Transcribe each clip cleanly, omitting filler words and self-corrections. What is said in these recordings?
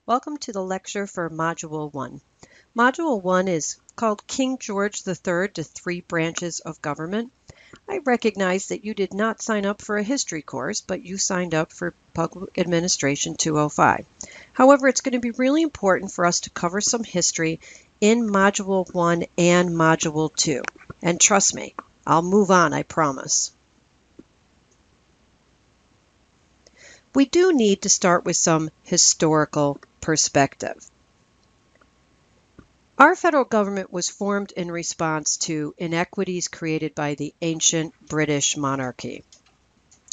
Welcome to the lecture for Module 1. Module 1 is called King George III to Three Branches of Government. I recognize that you did not sign up for a history course, but you signed up for Public Administration 205. However, it's going to be really important for us to cover some history in Module 1 and Module 2. And trust me, I'll move on, I promise. We do need to start with some historical perspective. Our federal government was formed in response to inequities created by the ancient British monarchy.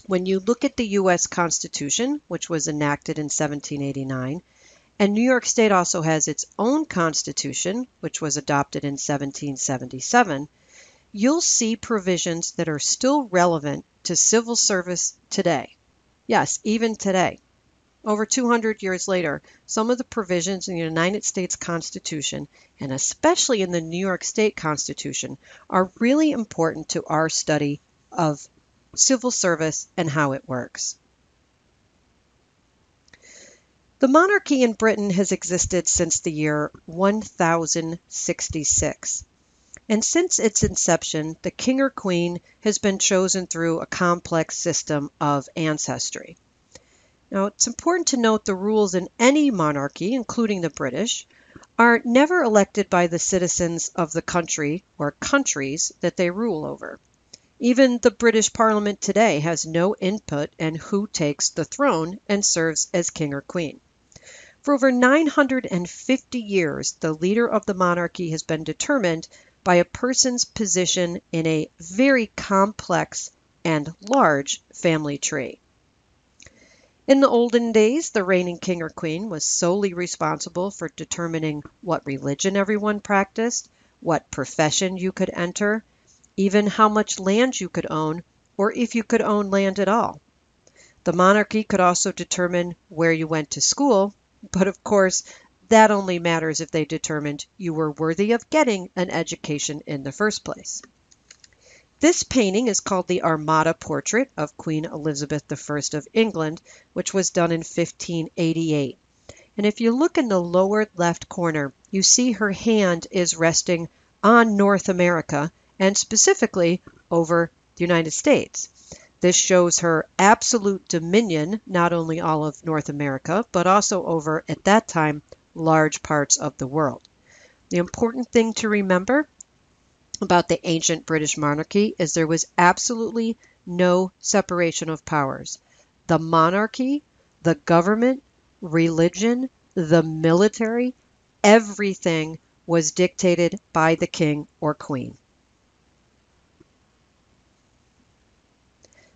When you look at the U.S. Constitution, which was enacted in 1789, and New York State also has its own constitution, which was adopted in 1777, you'll see provisions that are still relevant to civil service today. Yes, even today. Over 200 years later, some of the provisions in the United States Constitution, and especially in the New York State Constitution, are really important to our study of civil service and how it works. The monarchy in Britain has existed since the year 1066. And since its inception, the king or queen has been chosen through a complex system of ancestry. Now, it's important to note the rules in any monarchy, including the British, are never elected by the citizens of the country or countries that they rule over. Even the British Parliament today has no input in who takes the throne and serves as king or queen. For over 950 years, the leader of the monarchy has been determined by a person's position in a very complex and large family tree. In the olden days, the reigning king or queen was solely responsible for determining what religion everyone practiced, what profession you could enter, even how much land you could own, or if you could own land at all. The monarchy could also determine where you went to school, but of course, that only matters if they determined you were worthy of getting an education in the first place. This painting is called the Armada Portrait of Queen Elizabeth I of England, which was done in 1588. And if you look in the lower left corner, you see her hand is resting on North America, and specifically over the United States. This shows her absolute dominion, not only all of North America, but also over, at that time, large parts of the world. The important thing to remember about the ancient British monarchy is there was absolutely no separation of powers. The monarchy, the government, religion, the military, everything was dictated by the king or queen.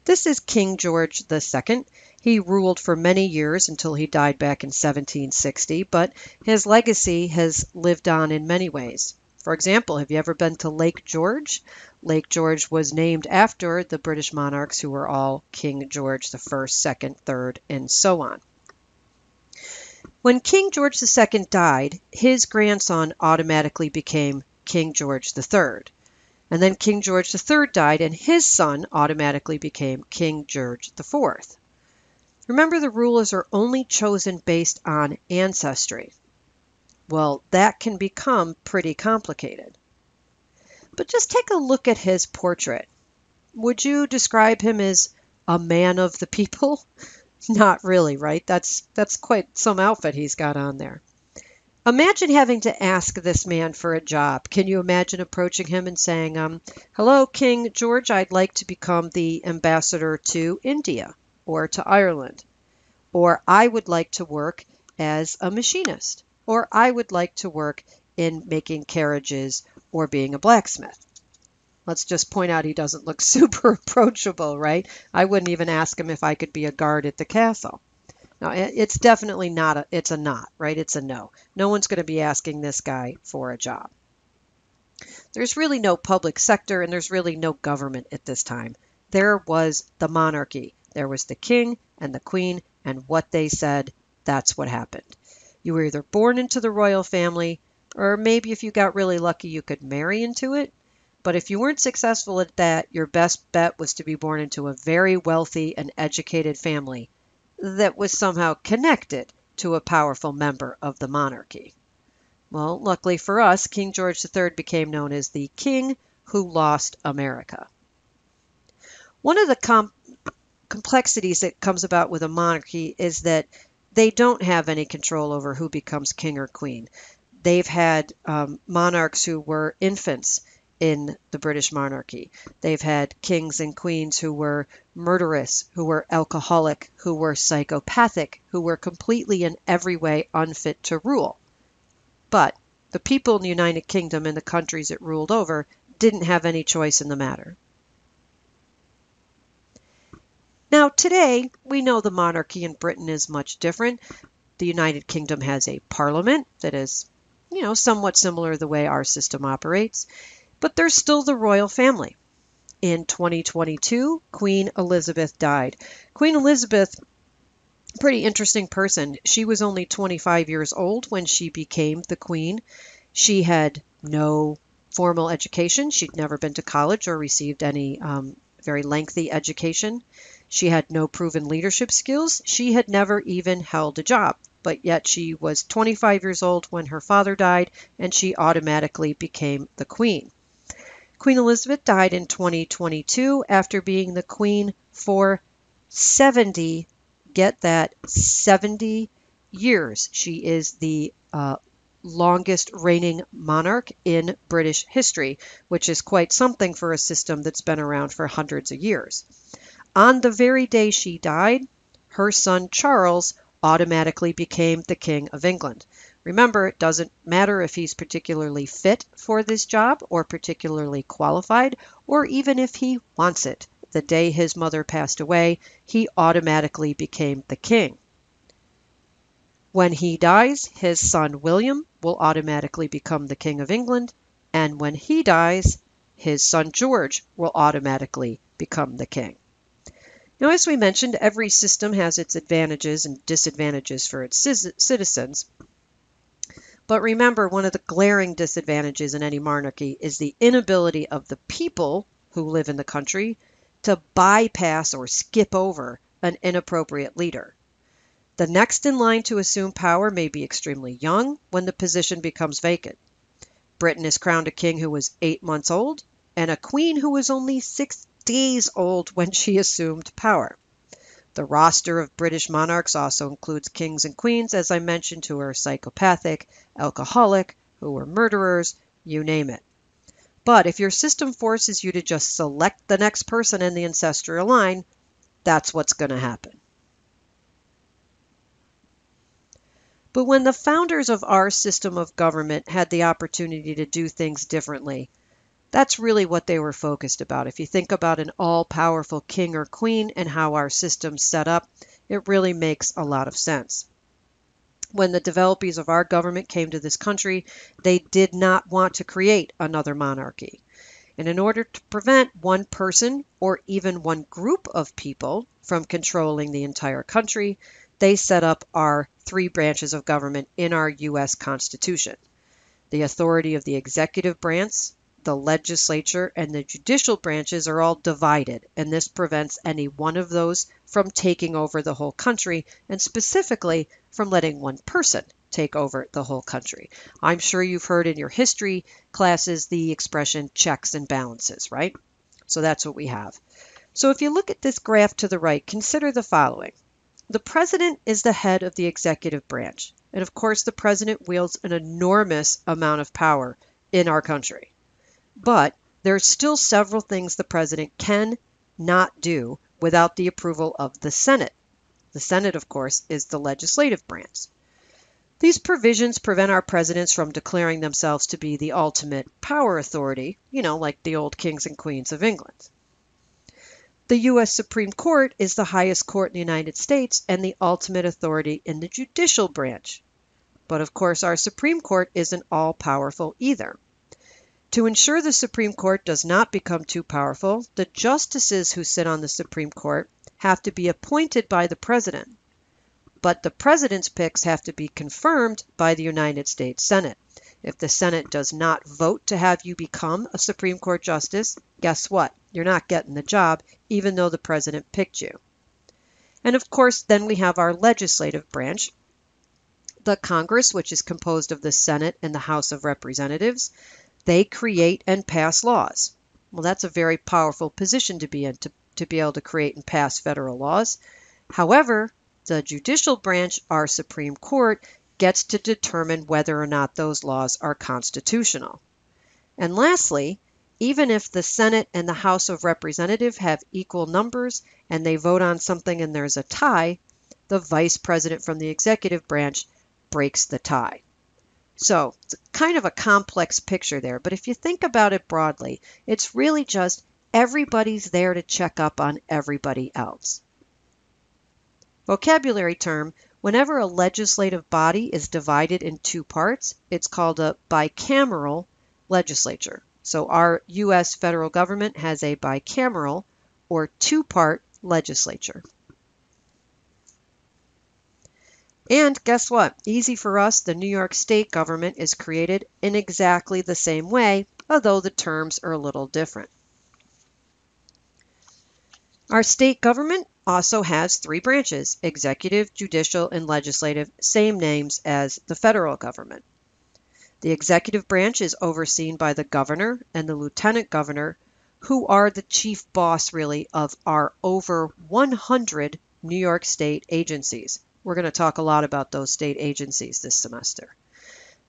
This is King George II. He ruled for many years until he died back in 1760, but his legacy has lived on in many ways. For example, have you ever been to Lake George? Lake George was named after the British monarchs who were all King George I, II, III, and so on. When King George II died, his grandson automatically became King George III. And then King George III died, and his son automatically became King George IV. Remember, the rulers are only chosen based on ancestry. Well, that can become pretty complicated. But just take a look at his portrait. Would you describe him as a man of the people? Not really, right? That's quite some outfit he's got on there. Imagine having to ask this man for a job. Can you imagine approaching him and saying, hello, King George, I'd like to become the ambassador to India or to Ireland. Or I would like to work as a machinist. Or I would like to work in making carriages or being a blacksmith. Let's just point out he doesn't look super approachable, right? I wouldn't even ask him if I could be a guard at the castle. Now, it's definitely not it's a not, right? It's a no. No one's going to be asking this guy for a job. There's really no public sector and there's really no government at this time. There was the monarchy. There was the king and the queen, and what they said, that's what happened. You were either born into the royal family, or maybe if you got really lucky, you could marry into it. But if you weren't successful at that, your best bet was to be born into a very wealthy and educated family that was somehow connected to a powerful member of the monarchy. Well, luckily for us, King George III became known as the King who lost America. One of the complexities that comes about with a monarchy is that they don't have any control over who becomes king or queen. They've had monarchs who were infants in the British monarchy. They've had kings and queens who were murderous, who were alcoholic, who were psychopathic, who were completely in every way unfit to rule. But the people in the United Kingdom and the countries it ruled over didn't have any choice in the matter. Now, today, we know the monarchy in Britain is much different. The United Kingdom has a parliament that is, somewhat similar to the way our system operates, but there's still the royal family. In 2022, Queen Elizabeth died. Queen Elizabeth, pretty interesting person. She was only 25 years old when she became the queen. She had no formal education. She'd never been to college or received any very lengthy education. She had no proven leadership skills. She had never even held a job, but yet she was 25 years old when her father died, and she automatically became the queen. Queen Elizabeth died in 2022 after being the queen for 70, get that, 70 years. She is the longest reigning monarch in British history, which is quite something for a system that's been around for hundreds of years. On the very day she died, her son Charles automatically became the King of England. Remember, it doesn't matter if he's particularly fit for this job or particularly qualified, or even if he wants it. The day his mother passed away, he automatically became the king. When he dies, his son William will automatically become the King of England, and when he dies, his son George will automatically become the king. Now, as we mentioned, every system has its advantages and disadvantages for its citizens. But remember, one of the glaring disadvantages in any monarchy is the inability of the people who live in the country to bypass or skip over an inappropriate leader. The next in line to assume power may be extremely young when the position becomes vacant. Britain has crowned a king who was 8 months old and a queen who was only 6 days old when she assumed power. The roster of British monarchs also includes kings and queens, as I mentioned, who are psychopathic, alcoholic, who are murderers, you name it. But if your system forces you to just select the next person in the ancestral line, that's what's going to happen. But when the founders of our system of government had the opportunity to do things differently, that's really what they were focused about. If you think about an all-powerful king or queen and how our system's set up, it really makes a lot of sense. When the developers of our government came to this country, they did not want to create another monarchy. And in order to prevent one person or even one group of people from controlling the entire country, they set up our 3 branches of government in our U.S. Constitution. The authority of the executive branch, the legislature, and the judicial branches are all divided, and this prevents any one of those from taking over the whole country, and specifically from letting one person take over the whole country. I'm sure you've heard in your history classes the expression checks and balances, right? So that's what we have. So if you look at this graph to the right, consider the following. The president is the head of the executive branch, and of course the president wields an enormous amount of power in our country. But there are still several things the president can not do without the approval of the Senate. The Senate, of course, is the legislative branch. These provisions prevent our presidents from declaring themselves to be the ultimate power authority, like the old kings and queens of England. The U.S. Supreme Court is the highest court in the United States and the ultimate authority in the judicial branch. But of course, our Supreme Court isn't all-powerful either. To ensure the Supreme Court does not become too powerful, the justices who sit on the Supreme Court have to be appointed by the president. But the president's picks have to be confirmed by the United States Senate. If the Senate does not vote to have you become a Supreme Court justice, guess what? You're not getting the job, even though the president picked you. And of course, then we have our legislative branch, The Congress, which is composed of the Senate and the House of Representatives, they create and pass laws. Well, that's a very powerful position to be in, to be able to create and pass federal laws. However, the judicial branch, our Supreme Court, gets to determine whether or not those laws are constitutional. And lastly, even if the Senate and the House of Representatives have equal numbers and they vote on something and there's a tie, the vice president from the executive branch breaks the tie. So it's kind of a complex picture there, but if you think about it broadly, it's really just everybody's there to check up on everybody else. Vocabulary term: whenever a legislative body is divided in two parts, it's called a bicameral legislature. So our U.S. federal government has a bicameral or two-part legislature. And guess what? Easy for us, the New York State government is created in exactly the same way, although the terms are a little different. Our state government also has three branches: executive, judicial, and legislative, same names as the federal government. The executive branch is overseen by the governor and the lieutenant governor, who are the chief boss, really, of our over 100 New York State agencies. We're going to talk a lot about those state agencies this semester.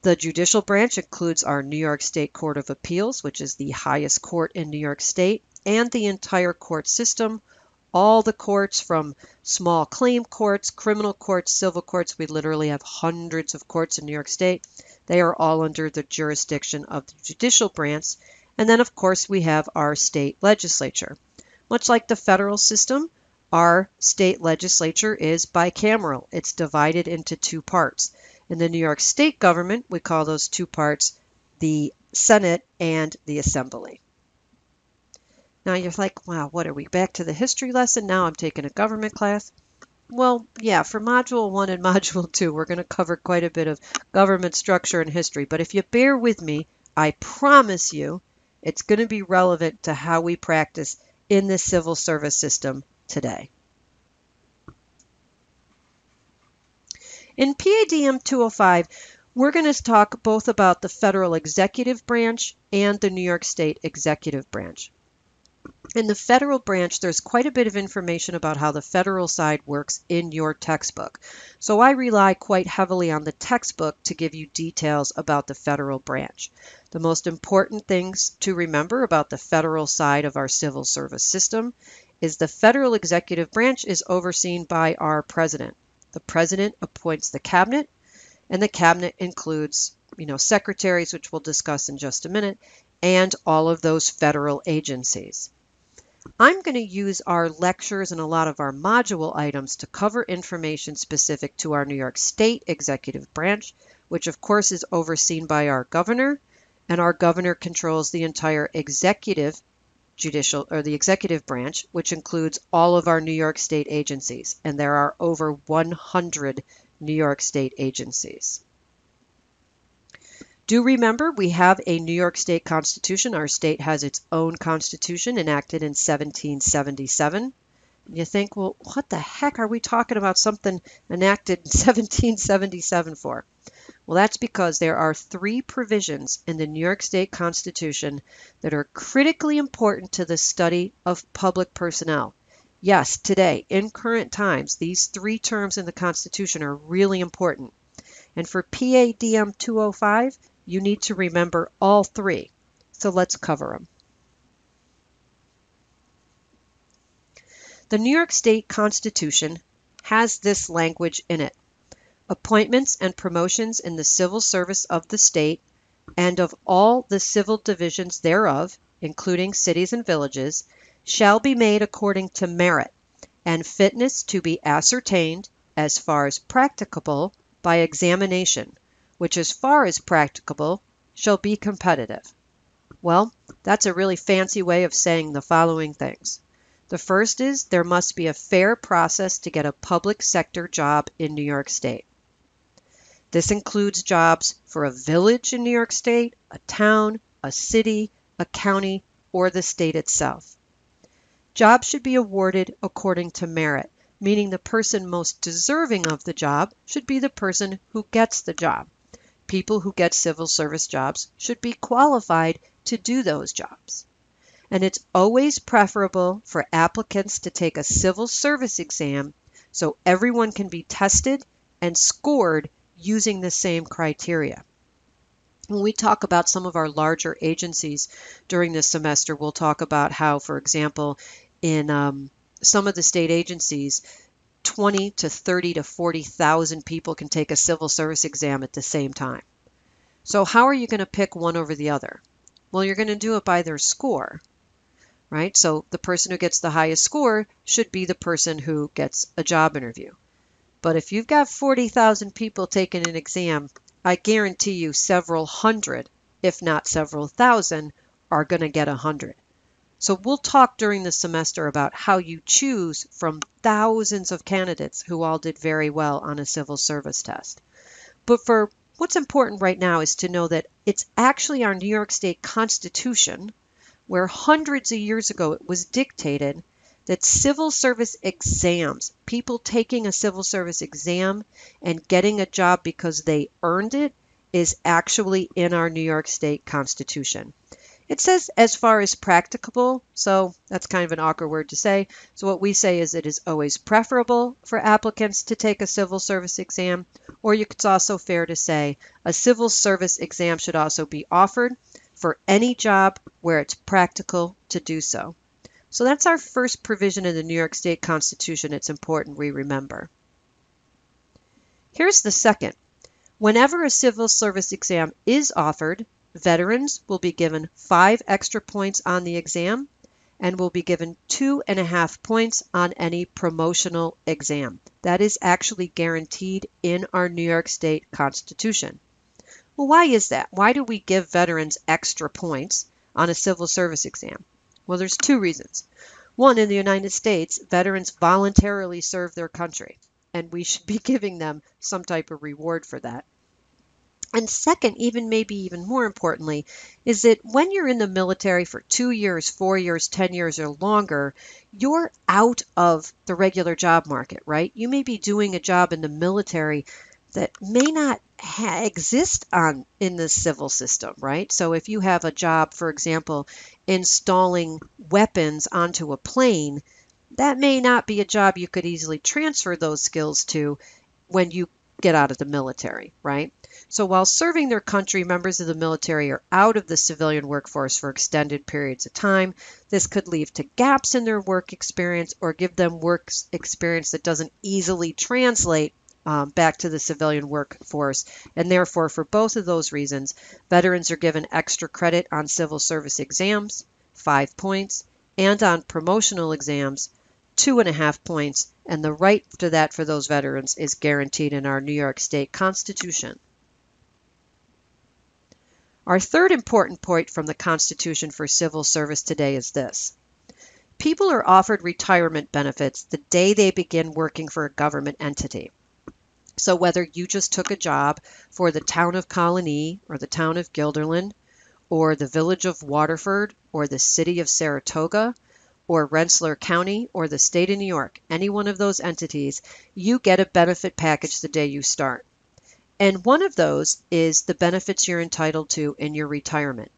The judicial branch includes our New York State Court of Appeals, which is the highest court in New York State, and the entire court system, all the courts from small claim courts, criminal courts, civil courts. We literally have hundreds of courts in New York State. They are all under the jurisdiction of the judicial branch. And then, of course, we have our state legislature. Much like the federal system, our state legislature is bicameral. It's divided into two parts. In the New York State government, we call those two parts the Senate and the Assembly. Now you're like, wow, what are we, back to the history lesson? Now I'm taking a government class? Well, yeah, for Module 1 and Module 2, we're going to cover quite a bit of government structure and history. But if you bear with me, I promise you it's going to be relevant to how we practice in the civil service system today. In PADM 205, we're going to talk both about the federal executive branch and the New York State executive branch. In the federal branch, there's quite a bit of information about how the federal side works in your textbook. So I rely quite heavily on the textbook to give you details about the federal branch. The most important things to remember about the federal side of our civil service system is the federal executive branch is overseen by our president. The president appoints the cabinet, and the cabinet includes, secretaries, which we'll discuss in just a minute, and all of those federal agencies. I'm going to use our lectures and a lot of our module items to cover information specific to our New York State executive branch, which of course is overseen by our governor, and our governor controls the entire executive executive branch, which includes all of our New York State agencies, and there are over 100 New York State agencies. Do remember, we have a New York State Constitution. Our state has its own constitution enacted in 1777. You think, well, what the heck are we talking about something enacted in 1777 for? Well, that's because there are three provisions in the New York State Constitution that are critically important to the study of public personnel. Yes, today, in current times, these three terms in the Constitution are really important. And for PADM 205, you need to remember all three. So let's cover them. The New York State Constitution has this language in it: appointments and promotions in the civil service of the state and of all the civil divisions thereof, including cities and villages, shall be made according to merit and fitness to be ascertained as far as practicable by examination, which as far as practicable shall be competitive. Well, that's a really fancy way of saying the following things. The first is there must be a fair process to get a public sector job in New York State. This includes jobs for a village in New York State, a town, a city, a county, or the state itself. Jobs should be awarded according to merit. meaning the person most deserving of the job should be the person who gets the job. People who get civil service jobs should be qualified to do those jobs. And it's always preferable for applicants to take a civil service exam so everyone can be tested and scored using the same criteria. When we talk about some of our larger agencies during this semester, we'll talk about how, for example, in some of the state agencies, 20 to 30 to 40,000 people can take a civil service exam at the same time. So how are you going to pick one over the other? Well, you're going to do it by their score, right? So the person who gets the highest score should be the person who gets a job interview. But if you've got 40,000 people taking an exam, I guarantee you several hundred, if not several thousand, are going to get 100. So we'll talk during the semester about how you choose from thousands of candidates who all did very well on a civil service test. But for what's important right now is to know that it's actually our New York State Constitution, where hundreds of years ago it was dictated that civil service exams, people taking a civil service exam and getting a job because they earned it, is actually in our New York State Constitution. It says as far as practicable, so that's kind of an awkward word to say. So what we say is it is always preferable for applicants to take a civil service exam, or it's also fair to say a civil service exam should also be offered for any job where it's practical to do so. So that's our first provision in the New York State Constitution. It's important we remember. Here's the second. Whenever a civil service exam is offered, veterans will be given 5 extra points on the exam and will be given 2.5 points on any promotional exam. That is actually guaranteed in our New York State Constitution. Well, why is that? Why do we give veterans extra points on a civil service exam? Well, there's 2 reasons. One, in the United States, veterans voluntarily serve their country, and we should be giving them some type of reward for that. And second, maybe even more importantly, is that when you're in the military for 2 years, 4 years, 10 years or longer, you're out of the regular job market, right? You may be doing a job in the military that may not exist in the civil system, right? So if you have a job, for example, installing weapons onto a plane, that may not be a job you could easily transfer those skills to when you get out of the military, right? So while serving their country, members of the military are out of the civilian workforce for extended periods of time. This could lead to gaps in their work experience or give them work experience that doesn't easily translate back to the civilian workforce. And therefore, for both of those reasons, veterans are given extra credit on civil service exams, 5 points, and on promotional exams, 2.5 points. And the right to that for those veterans is guaranteed in our New York State Constitution. Our third important point from the Constitution for civil service today is this. People are offered retirement benefits the day they begin working for a government entity. So whether you just took a job for the town of Colony or the town of Guilderland or the village of Waterford or the city of Saratoga or Rensselaer County or the state of New York, any one of those entities, you get a benefit package the day you start. And one of those is the benefits you're entitled to in your retirement.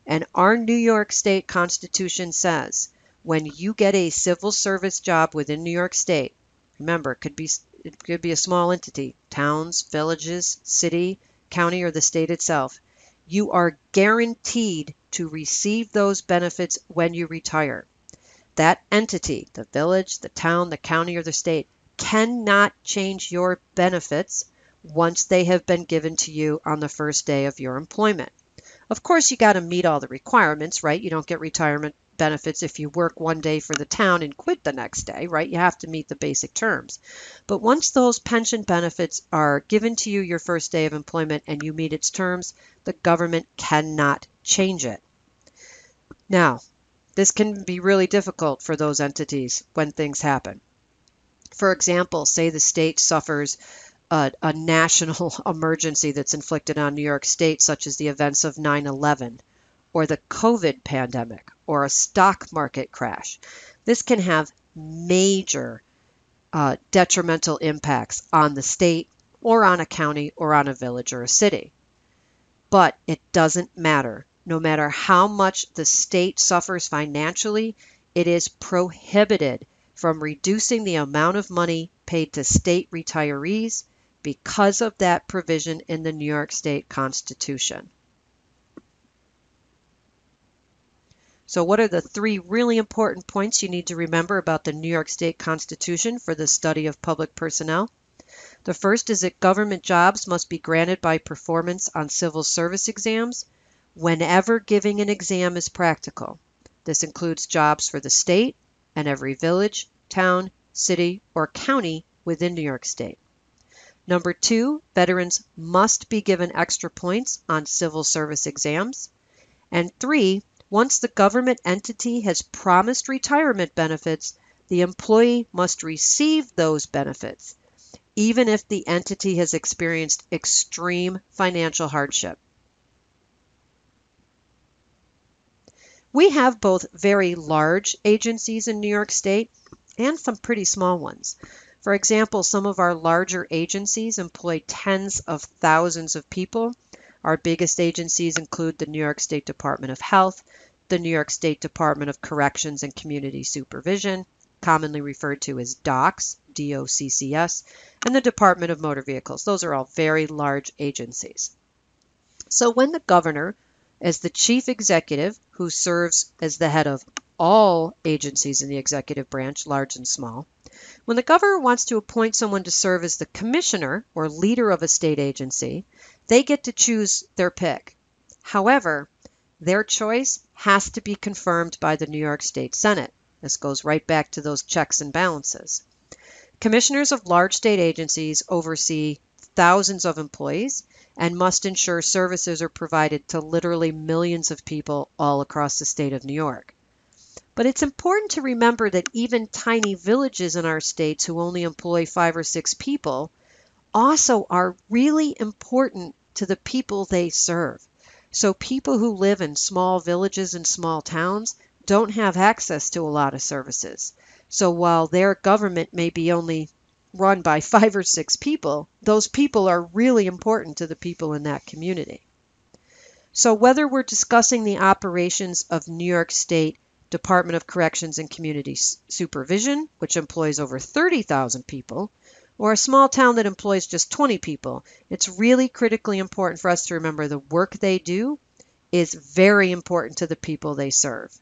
And our New York State Constitution says when you get a civil service job within New York State, remember, it could be a small entity, towns, villages, city, county, or the state itself, you are guaranteed to receive those benefits when you retire. That entity, the village, the town, the county, or the state, cannot change your benefits once they have been given to you on the first day of your employment. Of course, you got to meet all the requirements, right? You don't get retirement benefits if you work one day for the town and quit the next day, right? You have to meet the basic terms. But once those pension benefits are given to you your first day of employment and you meet its terms, the government cannot change it. Now, this can be really difficult for those entities when things happen. For example, say the state suffers a national emergency that's inflicted on New York State, such as the events of 9/11 or the COVID pandemic or a stock market crash. This can have major detrimental impacts on the state or on a county or on a village or a city. But it doesn't matter. No matter how much the state suffers financially, it is prohibited from reducing the amount of money paid to state retirees because of that provision in the New York State Constitution. So what are the 3 really important points you need to remember about the New York State Constitution for the study of public personnel? The first is that government jobs must be granted by performance on civil service exams whenever giving an exam is practical. This includes jobs for the state and every village, town, city, or county within New York State. Number 2, veterans must be given extra points on civil service exams. And 3, once the government entity has promised retirement benefits, the employee must receive those benefits, even if the entity has experienced extreme financial hardship. We have both very large agencies in New York State and some pretty small ones. For example, some of our larger agencies employ tens of thousands of people. Our biggest agencies include the New York State Department of Health, the New York State Department of Corrections and Community Supervision, commonly referred to as DOCS, D-O-C-C-S, and the Department of Motor Vehicles. Those are all very large agencies. So when the governor, as the chief executive who serves as the head of all agencies in the executive branch, large and small, when the governor wants to appoint someone to serve as the commissioner or leader of a state agency, they get to choose their pick. However, their choice has to be confirmed by the New York State Senate. This goes right back to those checks and balances. Commissioners of large state agencies oversee thousands of employees and must ensure services are provided to literally millions of people all across the state of New York. But it's important to remember that even tiny villages in our states who only employ 5 or 6 people also are really important to the people they serve. So people who live in small villages and small towns don't have access to a lot of services. So while their government may be only run by 5 or 6 people, those people are really important to the people in that community. So whether we're discussing the operations of New York State Department of Corrections and Community Supervision, which employs over 30,000 people, or a small town that employs just 20 people, it's really critically important for us to remember the work they do is very important to the people they serve.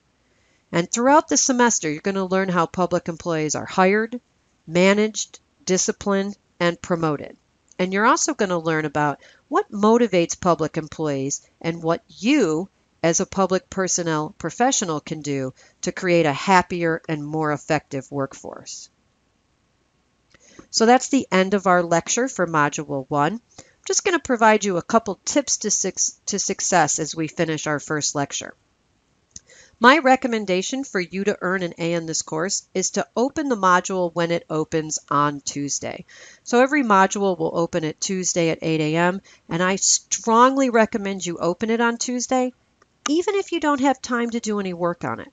And throughout the semester, you're going to learn how public employees are hired, managed, disciplined, and promoted. And you're also going to learn about what motivates public employees and what you, as a public personnel professional, can do to create a happier and more effective workforce. So that's the end of our lecture for Module 1. I'm just going to provide you a couple tips to success as we finish our first lecture. My recommendation for you to earn an A in this course is to open the module when it opens on Tuesday. So every module will open at Tuesday at 8 a.m. and I strongly recommend you open it on Tuesday, even if you don't have time to do any work on it.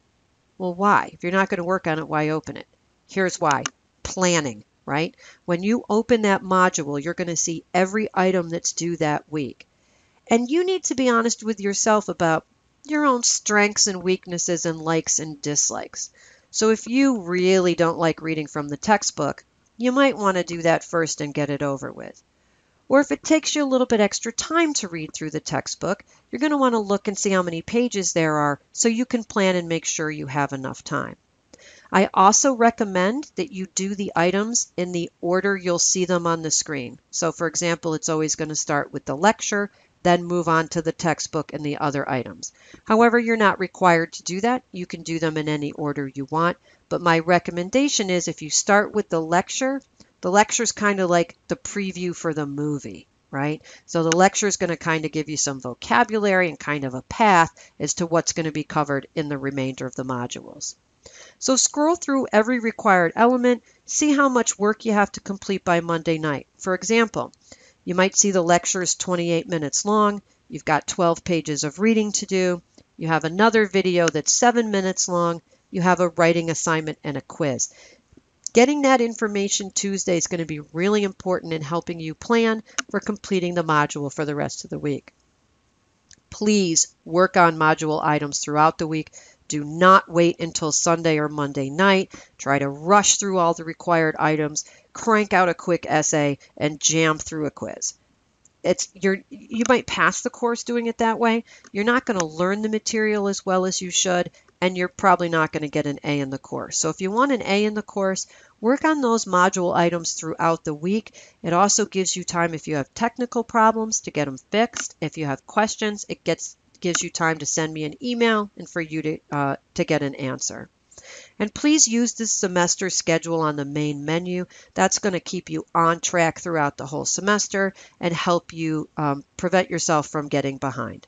Well, why? If you're not going to work on it, why open it? Here's why. Planning, right? When you open that module, you're going to see every item that's due that week. And you need to be honest with yourself about your own strengths and weaknesses and likes and dislikes. So if you really don't like reading from the textbook, you might want to do that first and get it over with. Or if it takes you a little bit extra time to read through the textbook, you're going to want to look and see how many pages there are so you can plan and make sure you have enough time. I also recommend that you do the items in the order you'll see them on the screen. So for example, it's always going to start with the lecture, then move on to the textbook and the other items. However, you're not required to do that. You can do them in any order you want. But my recommendation is if you start with the lecture's kind of like the preview for the movie, right? So the lecture is going to kind of give you some vocabulary and kind of a path as to what's going to be covered in the remainder of the modules. So scroll through every required element, see how much work you have to complete by Monday night. For example, you might see the lecture is 28 minutes long, you've got 12 pages of reading to do, you have another video that's 7 minutes long, you have a writing assignment and a quiz. Getting that information Tuesday is going to be really important in helping you plan for completing the module for the rest of the week. Please work on module items throughout the week. Do not wait until Sunday or Monday night. Try to rush through all the required items, crank out a quick essay, and jam through a quiz. You might pass the course doing it that way. You're not going to learn the material as well as you should, and you're probably not going to get an A in the course. So if you want an A in the course, work on those module items throughout the week. It also gives you time, if you have technical problems, to get them fixed. If you have questions, it gives you time to send me an email and for you to get an answer. And please use this semester schedule on the main menu. That's going to keep you on track throughout the whole semester and help you prevent yourself from getting behind.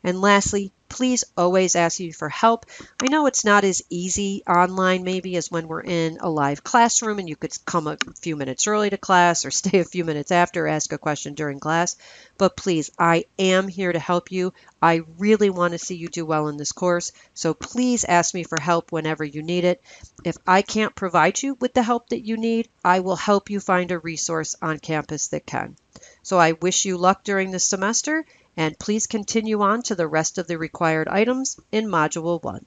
And lastly, please always ask you for help. I know it's not as easy online maybe as when we're in a live classroom and you could come a few minutes early to class or stay a few minutes after, ask a question during class. But please, I am here to help you. I really want to see you do well in this course. So please ask me for help whenever you need it. If I can't provide you with the help that you need, I will help you find a resource on campus that can. So I wish you luck during this semester, and please continue on to the rest of the required items in Module 1.